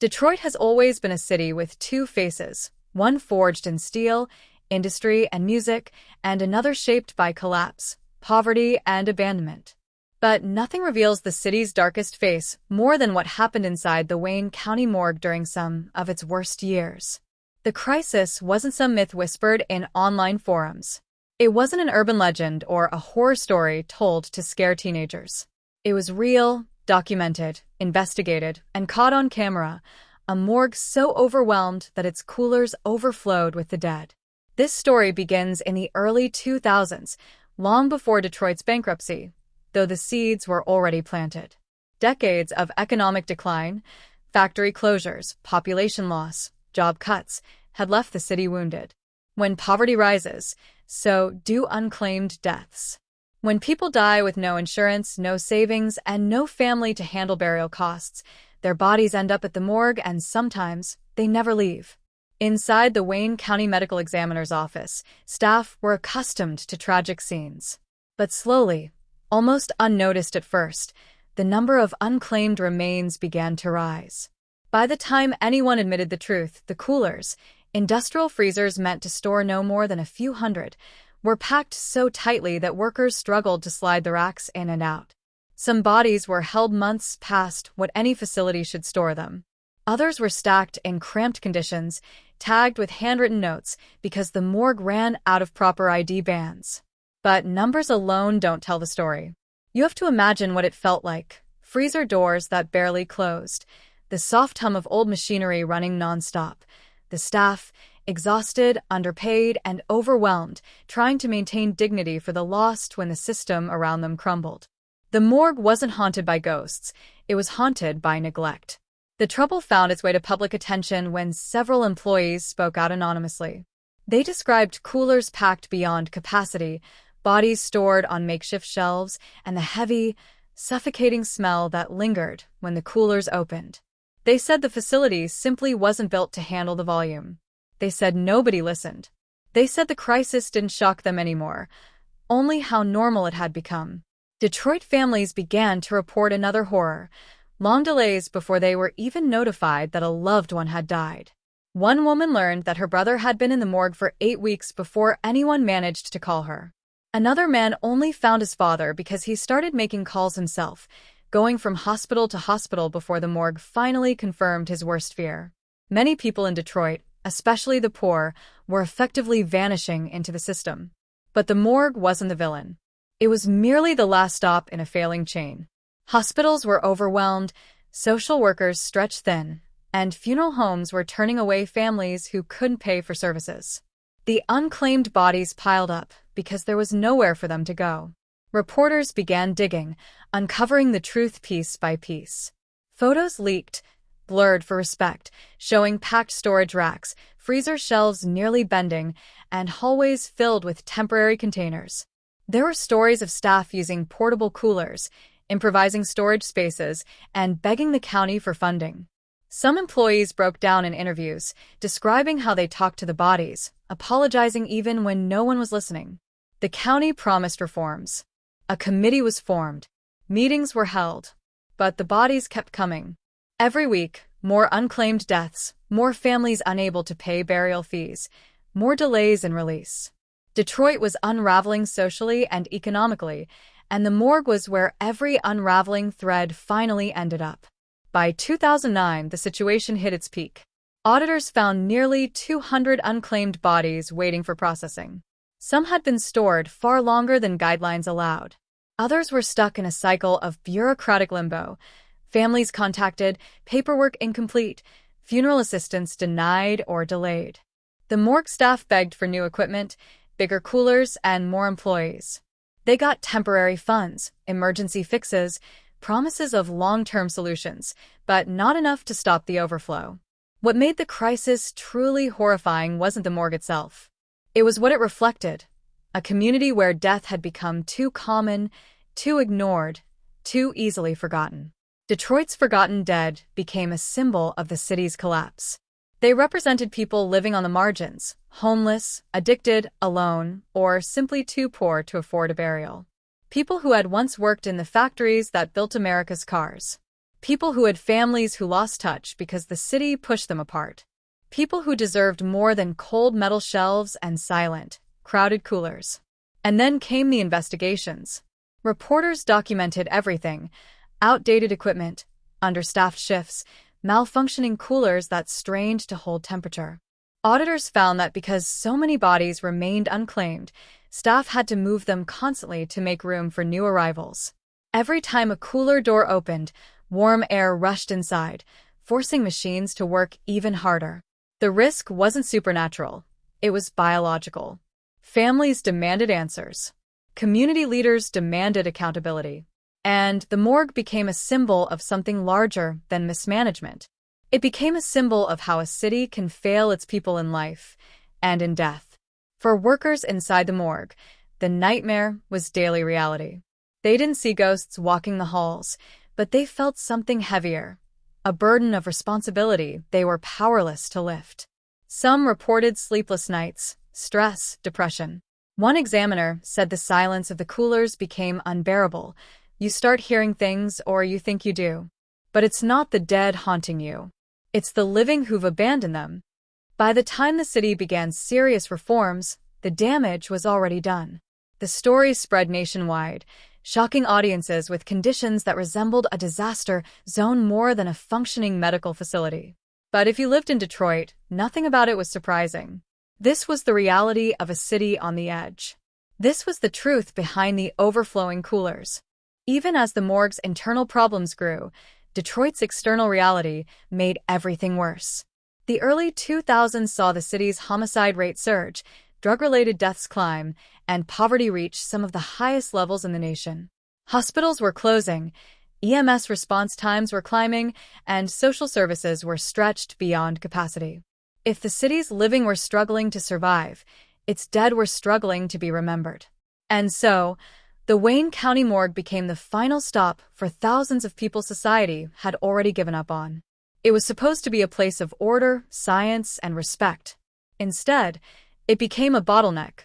Detroit has always been a city with two faces, one forged in steel, industry and music, and another shaped by collapse, poverty, and abandonment. But nothing reveals the city's darkest face more than what happened inside the Wayne County morgue during some of its worst years. The crisis wasn't some myth whispered in online forums. It wasn't an urban legend or a horror story told to scare teenagers. It was real, documented, investigated, and caught on camera, a morgue so overwhelmed that its coolers overflowed with the dead. This story begins in the early 2000s, long before Detroit's bankruptcy, though the seeds were already planted. Decades of economic decline, factory closures, population loss, job cuts had left the city wounded. When poverty rises, so do unclaimed deaths. When people die with no insurance, no savings, and no family to handle burial costs, their bodies end up at the morgue and sometimes they never leave. Inside the Wayne County Medical Examiner's office, staff were accustomed to tragic scenes. But slowly, almost unnoticed at first, the number of unclaimed remains began to rise. By the time anyone admitted the truth, the coolers, industrial freezers meant to store no more than a few hundred, were packed so tightly that workers struggled to slide the racks in and out. Some bodies were held months past what any facility should store them. Others were stacked in cramped conditions, tagged with handwritten notes because the morgue ran out of proper ID bands. But numbers alone don't tell the story. You have to imagine what it felt like. Freezer doors that barely closed, the soft hum of old machinery running nonstop, the staff, exhausted, underpaid, and overwhelmed, trying to maintain dignity for the lost when the system around them crumbled. The morgue wasn't haunted by ghosts, it was haunted by neglect. The trouble found its way to public attention when several employees spoke out anonymously. They described coolers packed beyond capacity, bodies stored on makeshift shelves, and the heavy, suffocating smell that lingered when the coolers opened. They said the facility simply wasn't built to handle the volume. They said nobody listened. They said the crisis didn't shock them anymore, only how normal it had become. Detroit families began to report another horror, long delays before they were even notified that a loved one had died. One woman learned that her brother had been in the morgue for 8 weeks before anyone managed to call her. Another man only found his father because he started making calls himself, going from hospital to hospital before the morgue finally confirmed his worst fear. Many people in Detroit, especially the poor, were effectively vanishing into the system. But the morgue wasn't the villain. It was merely the last stop in a failing chain. Hospitals were overwhelmed, social workers stretched thin, and funeral homes were turning away families who couldn't pay for services. The unclaimed bodies piled up because there was nowhere for them to go. Reporters began digging, uncovering the truth piece by piece. Photos leaked, blurred for respect, showing packed storage racks, freezer shelves nearly bending, and hallways filled with temporary containers. There were stories of staff using portable coolers, improvising storage spaces, and begging the county for funding. Some employees broke down in interviews, describing how they talked to the bodies, apologizing even when no one was listening. The county promised reforms. A committee was formed. Meetings were held. But the bodies kept coming. Every week, more unclaimed deaths, more families unable to pay burial fees, more delays in release. Detroit was unraveling socially and economically, and the morgue was where every unraveling thread finally ended up. By 2009, the situation hit its peak. Auditors found nearly 200 unclaimed bodies waiting for processing. Some had been stored far longer than guidelines allowed. Others were stuck in a cycle of bureaucratic limbo. Families contacted, paperwork incomplete, funeral assistance denied or delayed. The morgue staff begged for new equipment, bigger coolers, and more employees. They got temporary funds, emergency fixes, promises of long-term solutions, but not enough to stop the overflow. What made the crisis truly horrifying wasn't the morgue itself. It was what it reflected, a community where death had become too common, too ignored, too easily forgotten. Detroit's forgotten dead became a symbol of the city's collapse. They represented people living on the margins, homeless, addicted, alone, or simply too poor to afford a burial. People who had once worked in the factories that built America's cars. People who had families who lost touch because the city pushed them apart. People who deserved more than cold metal shelves and silent, crowded coolers. And then came the investigations. Reporters documented everything: outdated equipment, understaffed shifts, malfunctioning coolers that strained to hold temperature. Auditors found that because so many bodies remained unclaimed, staff had to move them constantly to make room for new arrivals. Every time a cooler door opened, warm air rushed inside, forcing machines to work even harder. The risk wasn't supernatural, it was biological. Families demanded answers. Community leaders demanded accountability. And the morgue became a symbol of something larger than mismanagement. It became a symbol of how a city can fail its people in life and in death. For workers inside the morgue, the nightmare was daily reality. They didn't see ghosts walking the halls, but they felt something heavier, a burden of responsibility they were powerless to lift. Some reported sleepless nights, stress, depression. One examiner said the silence of the coolers became unbearable. You start hearing things, or you think you do. But it's not the dead haunting you. It's the living who've abandoned them. By the time the city began serious reforms, the damage was already done. The story spread nationwide, shocking audiences with conditions that resembled a disaster zone more than a functioning medical facility. But if you lived in Detroit, nothing about it was surprising. This was the reality of a city on the edge. This was the truth behind the overflowing coolers. Even as the morgue's internal problems grew, Detroit's external reality made everything worse. The early 2000s saw the city's homicide rate surge, drug-related deaths climb, and poverty reach some of the highest levels in the nation. Hospitals were closing, EMS response times were climbing, and social services were stretched beyond capacity. If the city's living were struggling to survive, its dead were struggling to be remembered. And so, the Wayne County morgue became the final stop for thousands of people society had already given up on. It was supposed to be a place of order, science, and respect. Instead, it became a bottleneck,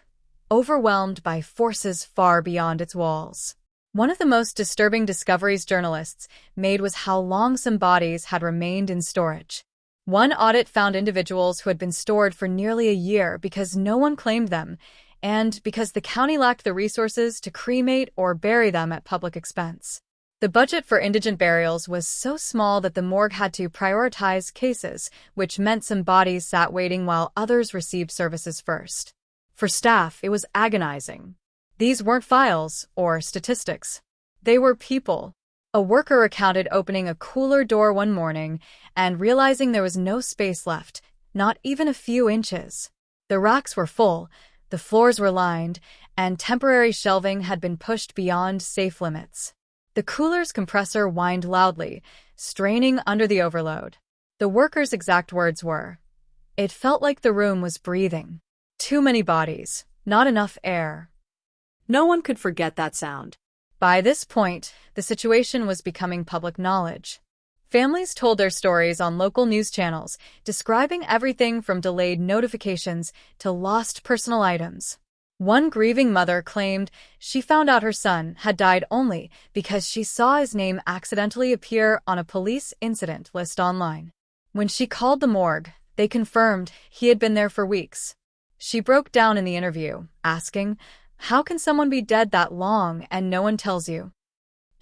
overwhelmed by forces far beyond its walls. One of the most disturbing discoveries journalists made was how long some bodies had remained in storage. One audit found individuals who had been stored for nearly a year because no one claimed them, and because the county lacked the resources to cremate or bury them at public expense. The budget for indigent burials was so small that the morgue had to prioritize cases, which meant some bodies sat waiting while others received services first. For staff, it was agonizing. These weren't files or statistics. They were people. A worker recounted opening a cooler door one morning and realizing there was no space left, not even a few inches. The racks were full, the floors were lined, and temporary shelving had been pushed beyond safe limits. The cooler's compressor whined loudly, straining under the overload. The worker's exact words were, "It felt like the room was breathing. Too many bodies, not enough air." No one could forget that sound. By this point, the situation was becoming public knowledge. Families told their stories on local news channels, describing everything from delayed notifications to lost personal items. One grieving mother claimed she found out her son had died only because she saw his name accidentally appear on a police incident list online. When she called the morgue, they confirmed he had been there for weeks. She broke down in the interview, asking, "How can someone be dead that long and no one tells you?"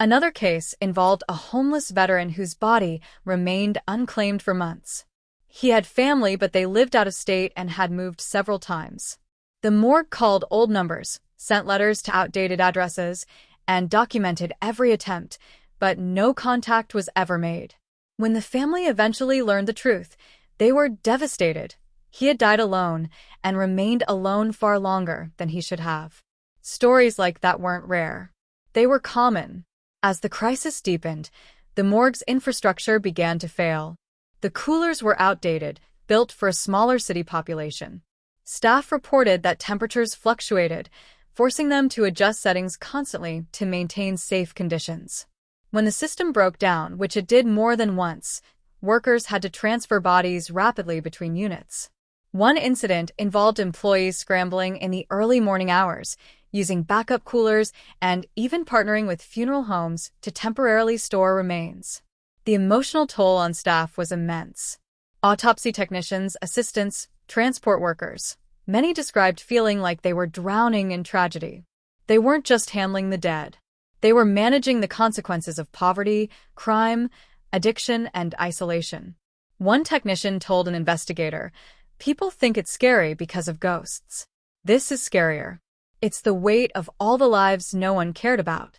Another case involved a homeless veteran whose body remained unclaimed for months. He had family, but they lived out of state and had moved several times. The morgue called old numbers, sent letters to outdated addresses, and documented every attempt, but no contact was ever made. When the family eventually learned the truth, they were devastated. He had died alone and remained alone far longer than he should have. Stories like that weren't rare. They were common. As the crisis deepened, the morgue's infrastructure began to fail. The coolers were outdated, built for a smaller city population. Staff reported that temperatures fluctuated, forcing them to adjust settings constantly to maintain safe conditions. When the system broke down, which it did more than once, workers had to transfer bodies rapidly between units. One incident involved employees scrambling in the early morning hours, using backup coolers and even partnering with funeral homes to temporarily store remains. The emotional toll on staff was immense. Autopsy technicians, assistants, transport workers. Many described feeling like they were drowning in tragedy. They weren't just handling the dead. They were managing the consequences of poverty, crime, addiction, and isolation. One technician told an investigator, "People think it's scary because of ghosts. This is scarier. It's the weight of all the lives no one cared about."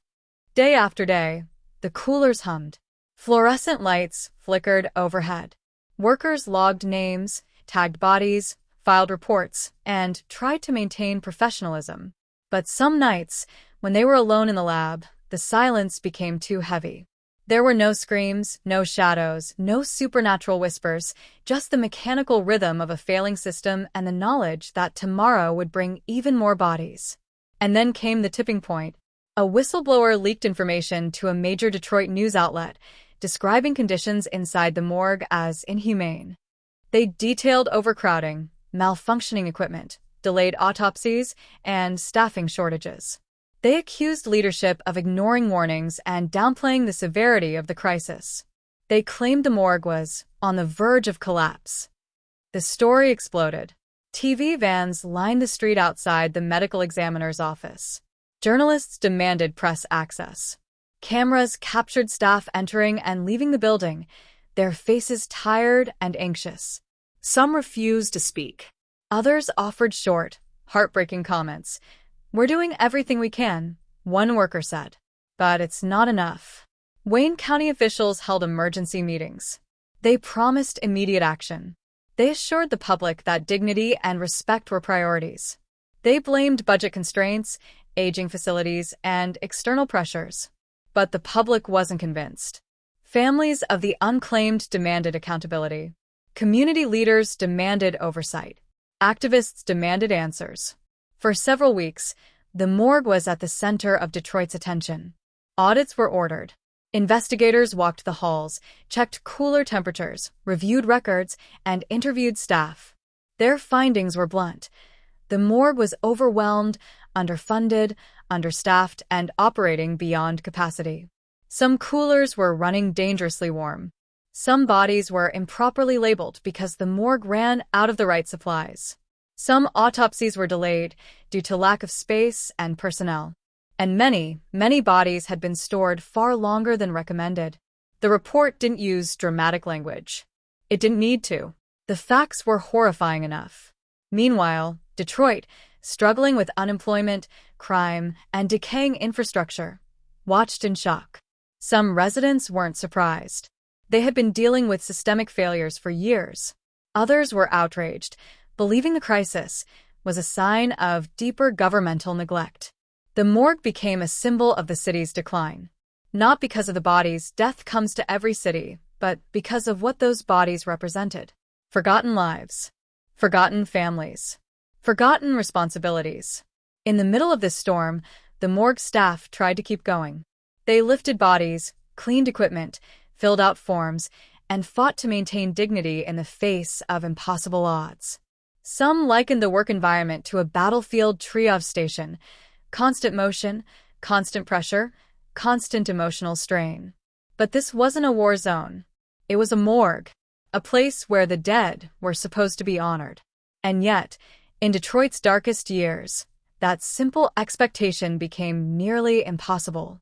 Day after day, the coolers hummed. Fluorescent lights flickered overhead. Workers logged names, tagged bodies, filed reports, and tried to maintain professionalism. But some nights, when they were alone in the lab, the silence became too heavy. There were no screams, no shadows, no supernatural whispers, just the mechanical rhythm of a failing system and the knowledge that tomorrow would bring even more bodies. And then came the tipping point. A whistleblower leaked information to a major Detroit news outlet, describing conditions inside the morgue as inhumane. They detailed overcrowding, malfunctioning equipment, delayed autopsies, and staffing shortages. They accused leadership of ignoring warnings and downplaying the severity of the crisis. They claimed the morgue was on the verge of collapse. The story exploded. TV vans lined the street outside the medical examiner's office. Journalists demanded press access. Cameras captured staff entering and leaving the building, their faces tired and anxious. Some refused to speak. Others offered short, heartbreaking comments. "We're doing everything we can," one worker said. But it's not enough. Wayne County officials held emergency meetings. They promised immediate action. They assured the public that dignity and respect were priorities. They blamed budget constraints, aging facilities, and external pressures. But the public wasn't convinced. Families of the unclaimed demanded accountability. Community leaders demanded oversight. Activists demanded answers. For several weeks, the morgue was at the center of Detroit's attention. Audits were ordered. Investigators walked the halls, checked cooler temperatures, reviewed records, and interviewed staff. Their findings were blunt. The morgue was overwhelmed, underfunded, understaffed, and operating beyond capacity. Some coolers were running dangerously warm. Some bodies were improperly labeled because the morgue ran out of the right supplies. Some autopsies were delayed due to lack of space and personnel. And many bodies had been stored far longer than recommended. The report didn't use dramatic language. It didn't need to. The facts were horrifying enough. Meanwhile, Detroit, struggling with unemployment, crime, and decaying infrastructure, watched in shock. Some residents weren't surprised. They had been dealing with systemic failures for years. Others were outraged, believing the crisis was a sign of deeper governmental neglect. The morgue became a symbol of the city's decline. Not because of the bodies, death comes to every city, but because of what those bodies represented. Forgotten lives. Forgotten families. Forgotten responsibilities. In the middle of this storm, the morgue staff tried to keep going. They lifted bodies, cleaned equipment, filled out forms, and fought to maintain dignity in the face of impossible odds. Some likened the work environment to a battlefield triage station. Constant motion, constant pressure, constant emotional strain. But this wasn't a war zone. It was a morgue, a place where the dead were supposed to be honored. And yet, in Detroit's darkest years, that simple expectation became nearly impossible.